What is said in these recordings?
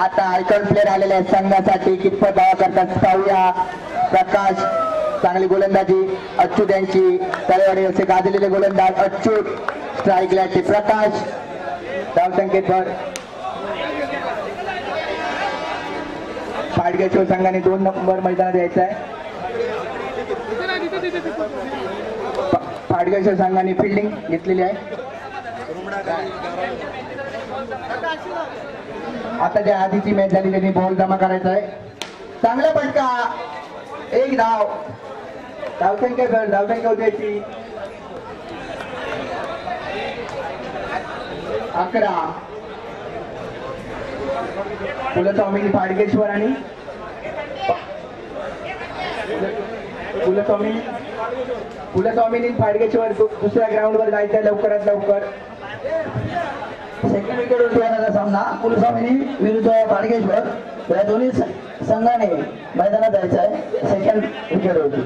आता icon player आलेले आहेत संघासाठी कितपत धावा करतात पाहूया. प्रकाश चांगली गोलंदाजी अच्युत यांची तळेवाडी असे गाजलेले गोलंदाज अच्युत स्ट्राईक लाईट प्रकाश धावसंख्येत भर. पाडगेश्वर संघाने 2 नंबर मैदानात यायचा आहे. पाडगेश्वर संघाने फिल्डिंग घेतलेली आहे. आता ज्या आधीची मॅच झाली त्यांनी बॉल जमा करायचा आहे. चांगला फटका 1 धाव. धावसंख्या होती 11. कुलस्वामी पाडगेश्वर आणि कुलस्वामी पाडगेश्वर दुसऱ्या ग्राउंड वर जायचं लवकरात लवकर. सेकंड विकेट वरती येणारा सामना कुलस्वामी विरुद्ध पाडगेश्वर या दोन्ही संघाने मैदानात जायचं आहे. सेकंड विकेट वरती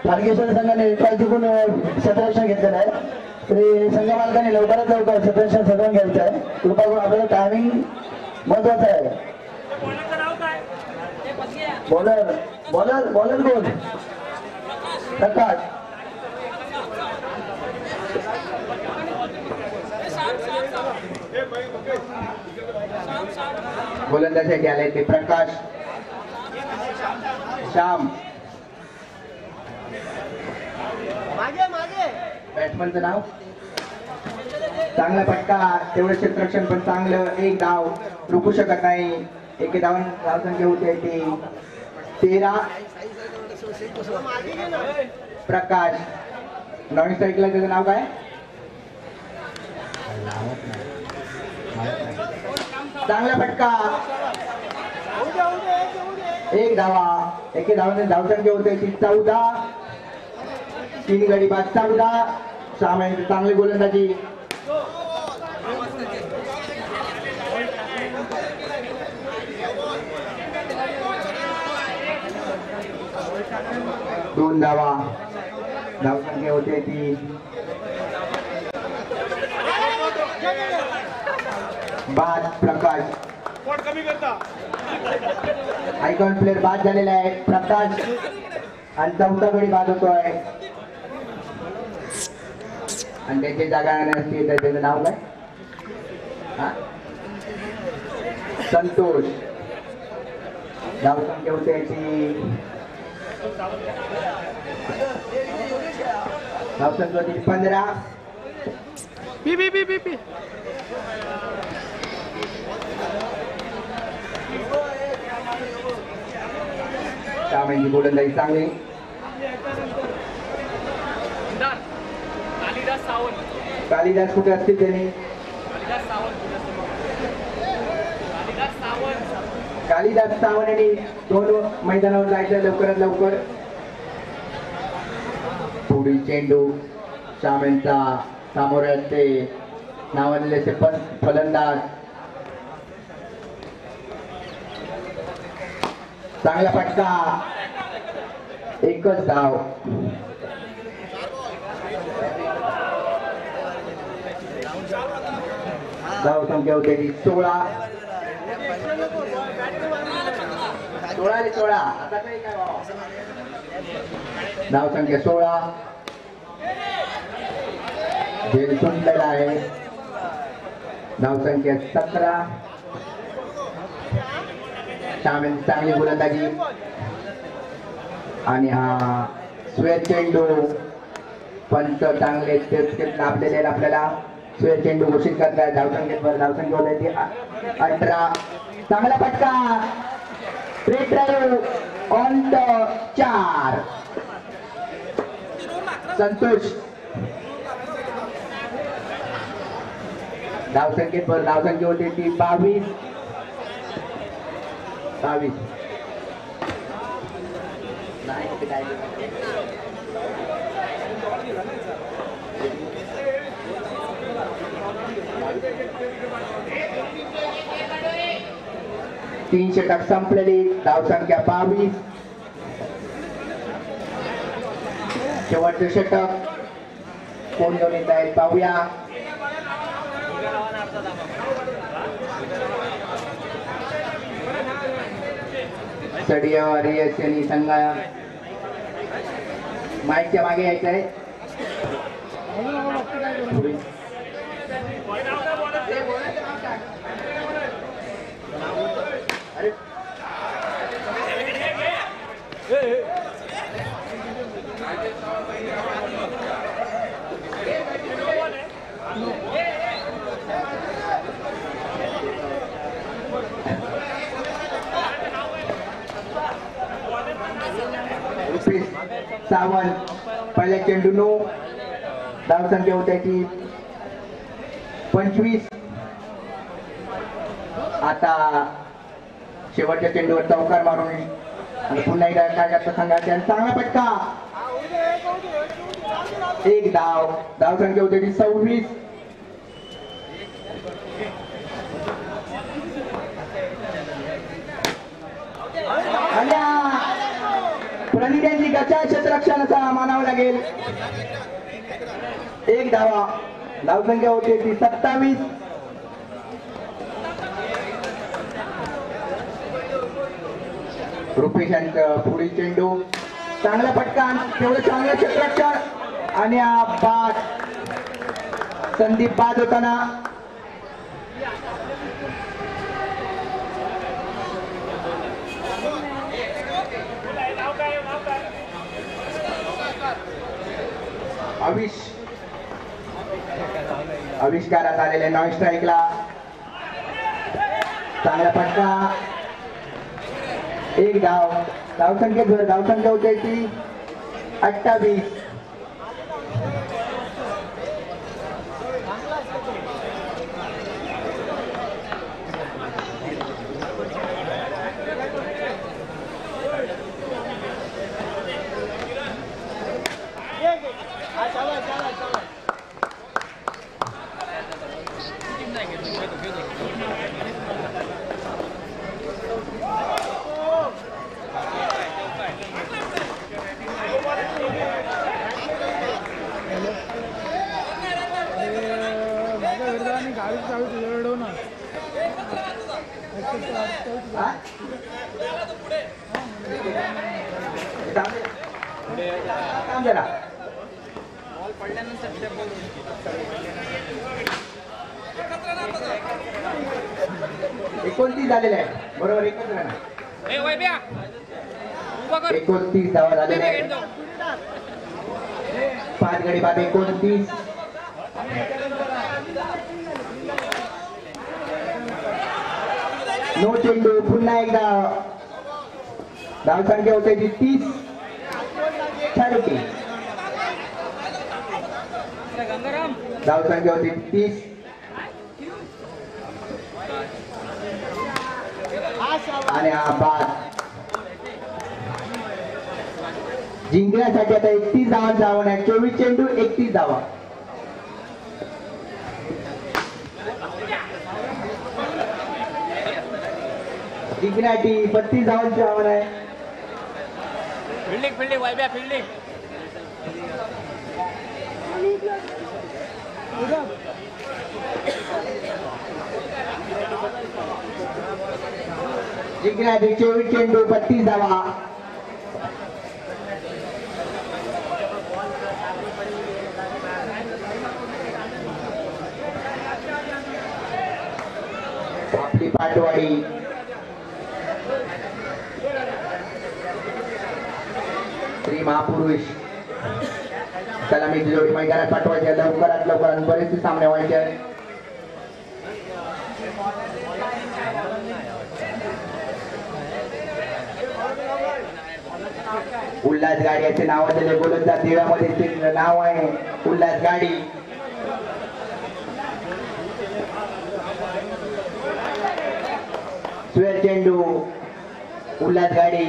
पाडगेश्वर संघाने टॉस जिंकून क्षेत्ररक्षण घेतलेलं आहे. तरी संघ मालकाने लवकरात लवकर क्षेत्ररक्षण सजवून घ्यायचं आहे. कृपा करून आपल्याला टायमिंग महत्वाचं आहे. बॉलर गोल प्रकाश गोलंदाजासाठी आले ते प्रकाश श्याम. बॅट्समनचं नाव चांगला फटका तेवढं क्षेत्ररक्षण पण चांगलं. 1 धाव रुकू शकत नाही. 1 धावसंख्या होती ती 13. प्रकाश नवीन स्ट्राईकला त्याचं नाव काय? चांगला फटका एक धावा, एके धावाने धावसंख्या होते ती 14. 3 गडी बाद 14. सामन्याची चांगली गोलंदाजी. दोन धावा, धावसंख्या होते ती 5. प्रकाश आयकॉन प्लेअर बाद झालेला आहे प्रकाश आणि 4था गडी बाद होतोय आणि त्याची जागा नसते तर त्याचं नाव काय संतोष. धावसंख्या होते ती धावसंख्या होती 15. P P P P P सामन्याची गोलंदाजी चांगली. कालिदास कुठे असतील त्यांनी कालिदास सावंत यांनी 2 मैदानावर जायचं लवकरात लवकर. पुढील चेंडू सामन्याचा सामोरे असते नावाजलेले फलंदाज. चांगला फटका, एकच धाव. धाव संख्या होते 16. 16 आता काही काय धाव संख्या 16. झेल सुटलेला आहे. धाव संख्या 17. सामन्याची चांगली गोलंदाजी आणि हा स्वेर चेंडू. पंच चांगले लाभलेले आपल्याला. स्वेर चेंडू घोषित करताय. धावसंख्येवर धावसंख्या होती 18. चांगला फटका, स्ट्रेट ड्राईव्ह ऑन द 4. संतोष. धावसंख्येवर धावसंख्या होती ती 22. 22 3 षटक संपलेली. धावसंख्या 22. शेवटचे षटक कोण घेऊन येत आहेत पाहूया. स्टडिओ रियस यांनी संघा माईकच्या मागे यायचं आहे. सावंत पहिल्या चेंडूनो. धावसंख्या होत्या ती 25. आता शेवटच्या चेंडूवर चौकार मारून आणि पुन्हा एकदा काय संघाच्या चांगला फटका, एक धाव. धावसंख्या होती ती 26. प्रणित यांची गचा क्षेत्ररक्षण असा मानावं लागेल. एक धावा. धावसंख्या होती ती 27. रुपेश यांचं पुढील चेंडू. चांगला फटका, तेवढं चांगलं क्षेत्ररक्षण आणि बाद. संदीप बाद होताना आविष्कारात आलेल्या नॉन स्ट्राईकला चांगला फटका, एक धाव. धावसंख्या होते ती 28. थांब जरा. 29 झालेले आहे बरोबर. 29 धावा झालेल्या आहेत. 5 गडी बाद 29. नो चेंडू. पुन्हा एकदा धावसंख्या होते 30. 30 धावसंख्या होती 30. आणि हा बाद जिंकण्यासाठी आता 31 धावांचं आव्हान आहे. 24 चेंडू 31 धावा. जिंकण्यासाठी 32 धावांचे आव्हान आहे. फिल्डिंग वायब्या फिल्डिंग. जिंकण्यासाठी 24 चेंडू 32 धावा. आपली पाटवाडी श्री महापुरुष सलामीची जोडी मैदानात पाठवायची. लवकरात लवकर बरेचसे सामने व्हायचे आहेत. उल्हास गाडी याचे नाव दिले. गोलंदाज देवामध्ये ते नाव आहे उल्हास गाडी. स्वेर चेंडू उल्हास गाडी.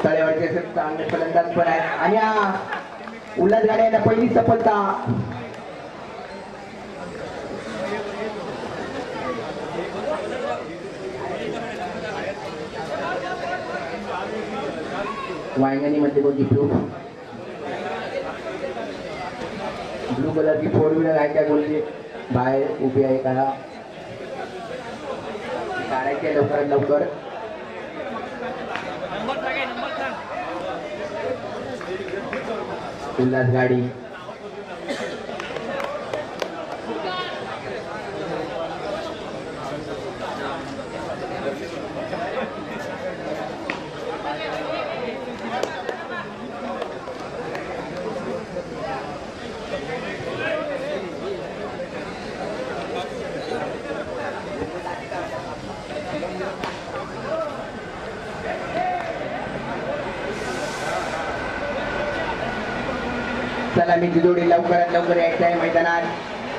तळेवरचे चांगले फलंदाज पण आहे. आणि हा उल्हास गाडी यांना पहिली सफलता. वांगणी मध्ये कोणती ब्लू कलरची 4 व्हीलर आहे त्या कोणती बाहेर उभी आहे का काढायचे लवकरात लवकर. उल्हास गाडी सलामीची जोडी लवकरात लवकर यायची आहे मैदानात.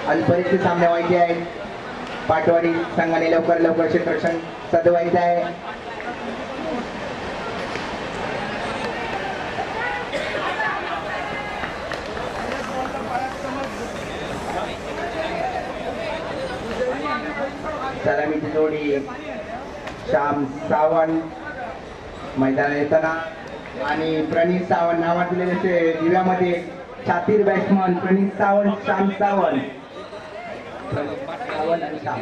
आणि बरेचसे सामने व्हायचे आहेत. पाटवाडी संघाने लवकर लवकर क्षेत्ररक्षण सजवायचं आहे. सलामीची जोडी श्याम सावंत मैदानात येताना आणि प्रणीत सावंत नावात दिलेले दिव्यामध्ये छातीर बॅट्समन प्रणीत सावंत श्याम सावंत. आणि श्याम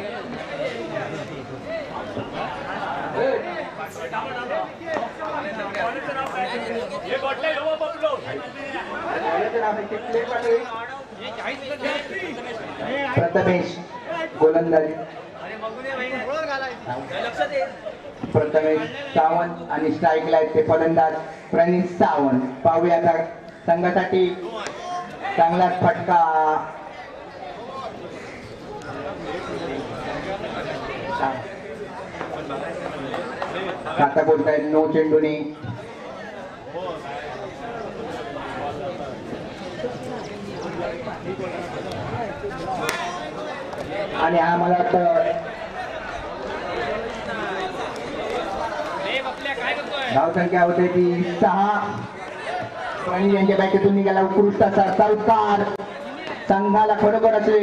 प्रथमेश गोलंदाजी. प्रथमेश सावंत आणि स्ट्राईकला आहेत ते फलंदाज प्रणीत सावंत. पाहूया आता संघासाठी चांगला फटका. आता बोलतायत नो चेंडूने. आणि हा मला वाटतं धावसंख्या होते ती 6. प्रणीत यांच्या बॅटेतून निघाला उत्कृष्ट असा चौकार. संघाला खरोखर असे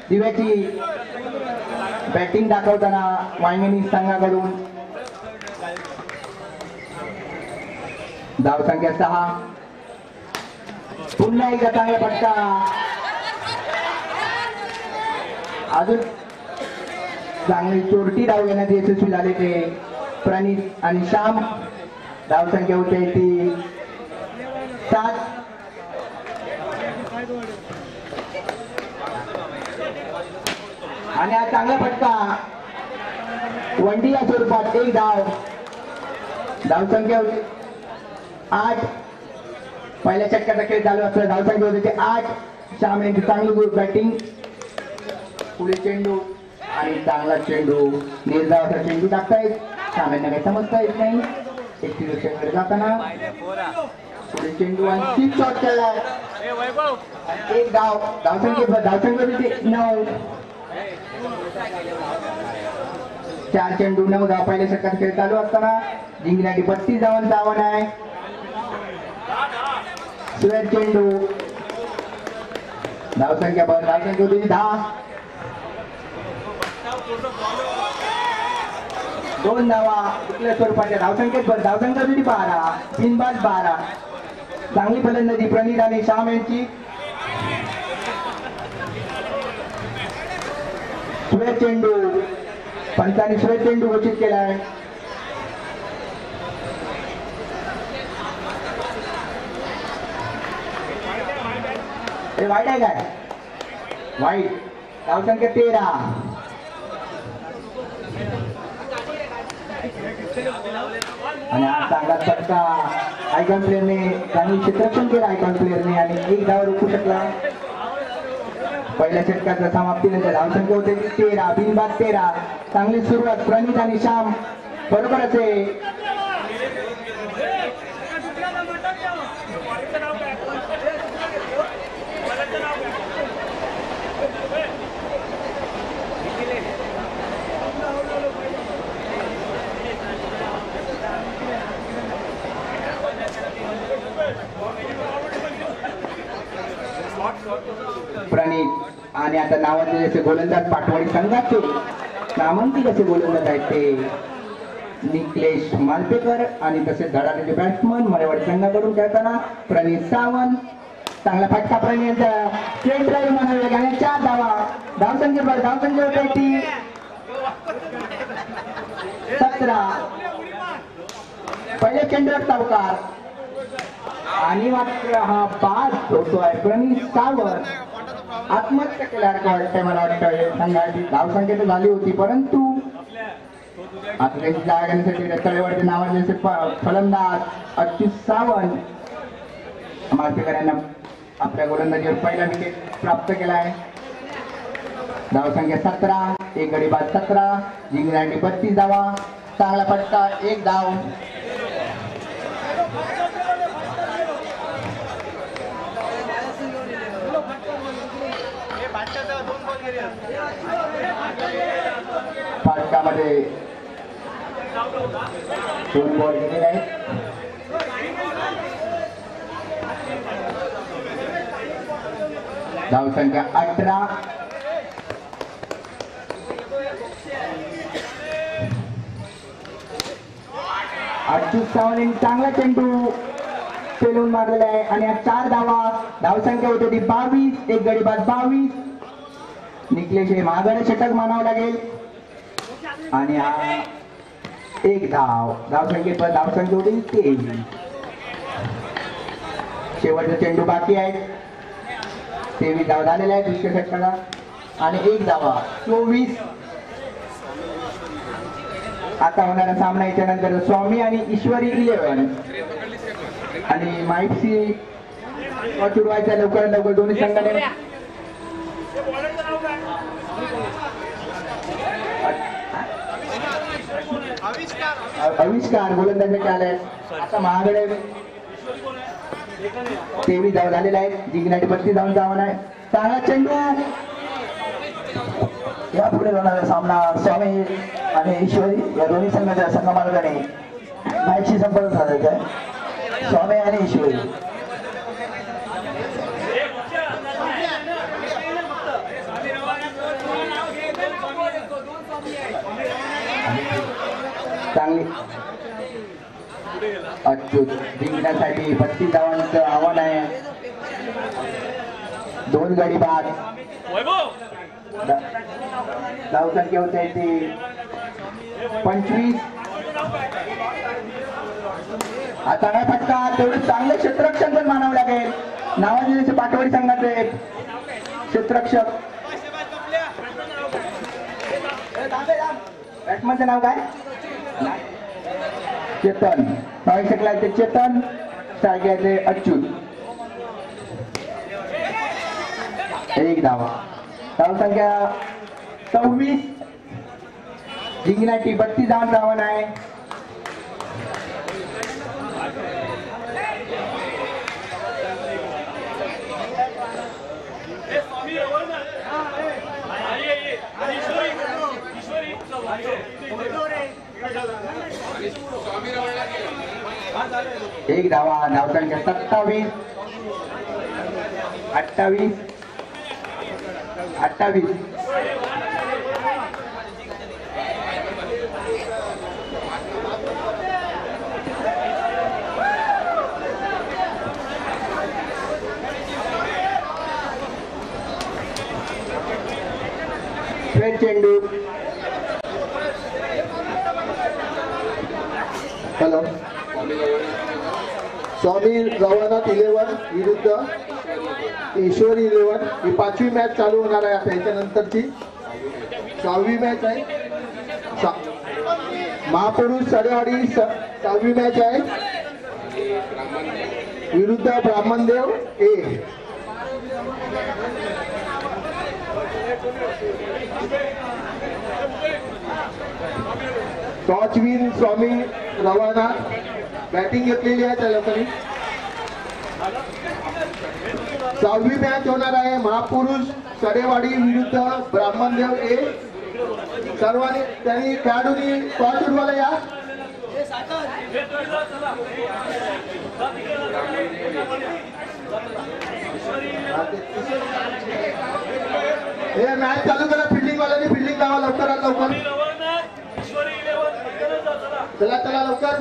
दिव्याची बॅटिंग दाखवताना वांगणी संघाकडून. धावसंख्या 6. पुन्हा एकदा चांगला फटका. अजून चांगली चोरटी धाव घेण्यात यशस्वी झाले ते प्रणित आणि श्याम. धावसंख्या होते ती 7. आणि हा चांगला फटका वंडी या स्वरूपात 1 धाव. धावसंख्या होती 8. पहिल्या षटकाचा खेळ चालू असताना धावसंख्या होती 8. श्याम यांची चांगली बॅटिंग. पुढे चेंडू आणि चांगला चेंडू. निर्धावाचा चेंडू टाकतायत. श्याम यांना काही समजता येत नाही. एक डिरेक्शनकडे जाताना पुढे चेंडू आणि 3 शॉट खेळलाय. 1 धाव. धावसंख्या होती 9. 4 चेंडू 9 धाव. पहिल्या षटकाचा खेळ चालू असताना जिंकण्यासाठी 32 धावांचं आव्हान आहे. सुरेश चेंडू. धावसंख्या होती 10. 2 धावा कुठल्या स्वरूपाच्या धावसंख्येत धावसंख्या होती 12. बिनबाद 12. चांगली फलंदाजी प्रणित आणि श्याम यांची. सुरेश चेंडू. पंचांनी सुरेश चेंडू घोषित केलाय. वाईट आहे काय? वाईट. धावसंख्या 13. आणि हा चांगला फटका आयकॉन प्लेअरने चांगली क्षेत्ररक्षण केलं आयकॉन प्लेअरने आणि 1 धाव रोखू शकला. पहिल्या षटकाच्या समाप्तीनंतर धावसंख्या होते 13. बिनबाद 13. चांगली सुरुवात प्रणित आणि श्याम बरोबरच आहे. प्रणित आणि आता नावाचे जसे गोलंदाज पाटवाडी संघाचे नामांकित असे गोलंदाज आहेत ते निकलेश मालपेकर आणि तसेच धडाडीचे बॅट्समन मरेवाडी संघाकडून खेळताना प्रणित सावंत. चांगला फटका प्रणित. स्ट्रेट ड्राईव्ह म्हणावे आणि 4 धावा. धावसंख्या होते ती 17. पहिले चेंडूवर चौकार आणि मात्र हा बाद होतोय. प्रणित सावंत आत्महत्या केल्यासारखं वाटतंय मला वाटतं. संघाची धावसंख्या तर झाली होती परंतु आता त्यांची जागा घेण्यासाठी तळेवरती नावाचे जसे फलंदाज अच्युत सावंत मालपेकर यांना आपल्या गोलंदाजीवर पहिला विकेट प्राप्त केलाय. धावसंख्या 17. 1 गडी बाद 17. जिंकण्यासाठी 32 धावा. चांगला फटका 1 धाव. फटकामध्ये 2 बॉल गेलेले आहेत. धावसंख्या 18. अच्युत सावंत यांनी चांगला चेंडू पेलून मारलेला आहे आणि 4 धावा. धावसंख्या होते ती 22. 1 गडी बाद 22. निकलेश हे महागडे षटक मानावं लागेल आणि हा 1 धाव. धावसंख्या होती 23. शेवटचा चेंडू बाकी आहे. 23 धाव झालेला आहे दुसऱ्या षटकाला आणि 1 धावा. 24. आता होणारा सामना याच्यानंतर स्वामी आणि ईश्वरी 11 आणि माईटसी उडवायचा लवकरात लवकर दोन्ही संघाने. आविष्कार गोलंदाजाचे आले. आता महागडे 23 धाव झालेला आहे. जिंकण्यासाठी 32 धावांचा आव्हान आहे. चांगला चेंडू. यापुढे होणारा सामना स्वामी आणि ईश्वरी या दोन्ही संघाच्या संघमार्गाने मॅचशी संपर्क साधायचा आहे. स्वामी आणि ईश्वरी. चांगली अच्युत जिंकण्यासाठी 32 धावांचं आव्हान आहे. 2 गडी बाद. धावसंख्या होते ती 25. आता नाही फटका, तेवढे चांगले क्षेत्ररक्षण पण मानावं लागेल. नावाजलेले पाटवडी संघाचे क्षेत्ररक्षक. बॅट्समनचं नाव काय? चेतन. शकला ते चेतन. स्ट्राईक घ्यायचे अच्युत. 1 धावा. धावसंख्या 26. जिंकण्याची 32 धावांचा आव्हान आहे. एक धावा. धावसंख्या 27. 28. 28. चेंडू. हॅलो. स्वामी रवानाथ 11 विरुद्ध ईश्वरी 11. ही 5वी मॅच चालू होणार आहे. आता याच्यानंतरची 6वी मॅच आहे. महापुरुष सडेवाडी 6वी मॅच आहे विरुद्ध ब्राह्मणदेव ए. टॉचविन स्वामी रवानाथ बॅटिंग घेतलेली आहे त्या लोकांनी. 6वी मॅच होणार आहे महापुरुष सडेवाडी विरुद्ध ब्राह्मणदेव ए. सर्वांनी त्यांनी खेळाडूंनी टॉच उडवायला या. हे मॅच चालू करा. फिल्डिंग वाल्यांनी फिल्डिंग लावा लवकरात लवकर. चला चला लवकर.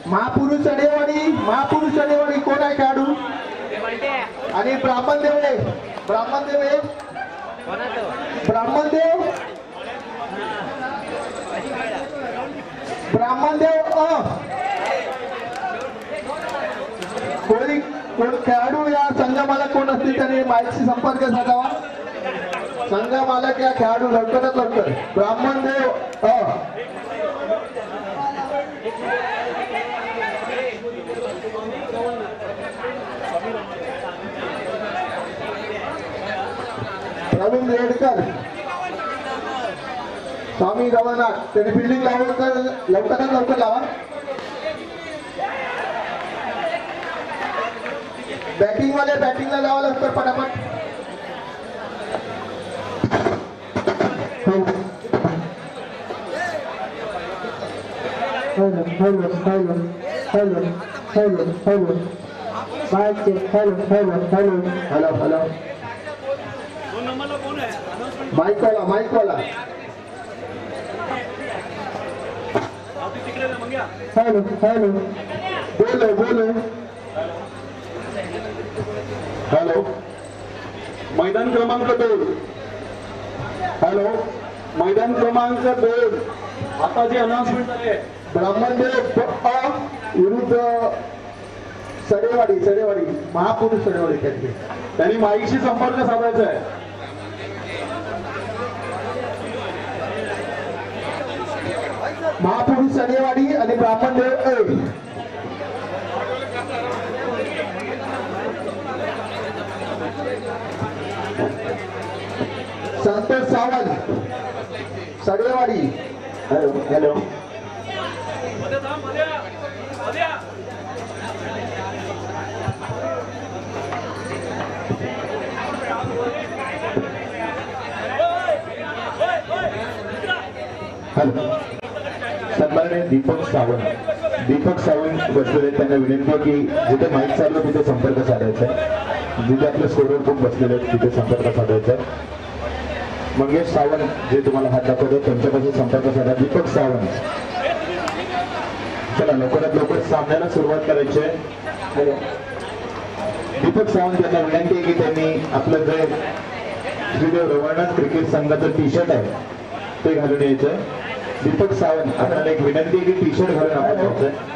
महापुरुष सडेवाडी कोण आहे खेळाडू? आणि ब्राह्मणदेव ए. ब्राह्मणदेव अ. कोण खेळाडू या संघ मालक कोण असतील त्याने माहिती संपर्क साधावा. संघ मालक या खेळाडू लवकरात लवकर. ब्राह्मणदेव अ. प्रवीण रेडकर. स्वामी रवानाथ त्यांनी फिल्डिंग लवकरात लवकर लावा. बॅटिंग वाले बॅटिंगला लावा लवकर पटापट. हॅलो. माईक वाला. बोलो. हॅलो. मैदान क्रमांक 2. मैदान क्रमांक 2. आता जी अनाउन्समेंट आहे ब्राह्मणदेव अ विरुद्ध सडेवाडी महापुरुष सडेवाडी. त्यांनी माईकशी संपर्क साधायचा आहे. महापुरुष सडेवाडी आणि ब्राह्मणदेव ए. संतोष सावंत सडेवाडी. हॅलो. सन्माननीय दीपक सावंत बसलेले. त्यांना विनंती आहे की जिथे माईक चालू तिथे संपर्क साधायचा आहे. जिथे आपले स्कोरर खूप बसलेले आहेत तिथे संपर्क साधायचा आहे. मंगेश सावंत जे तुम्हाला हात दाखवतो त्यांच्यापासून संपर्क साधा. दीपक सावंत. चला लवकरात लवकर सामन्याला सुरुवात करायची आहे. दीपक सावंत यांना विनंती आहे की त्यांनी आपलं जे श्रीदेव रवानाथ क्रिकेट संघाचं टी शर्ट आहे ते घालून यायचं. दीपक सावंत आपल्याला एक विनंती आहे की टी शर्ट घालून आपण यायचं.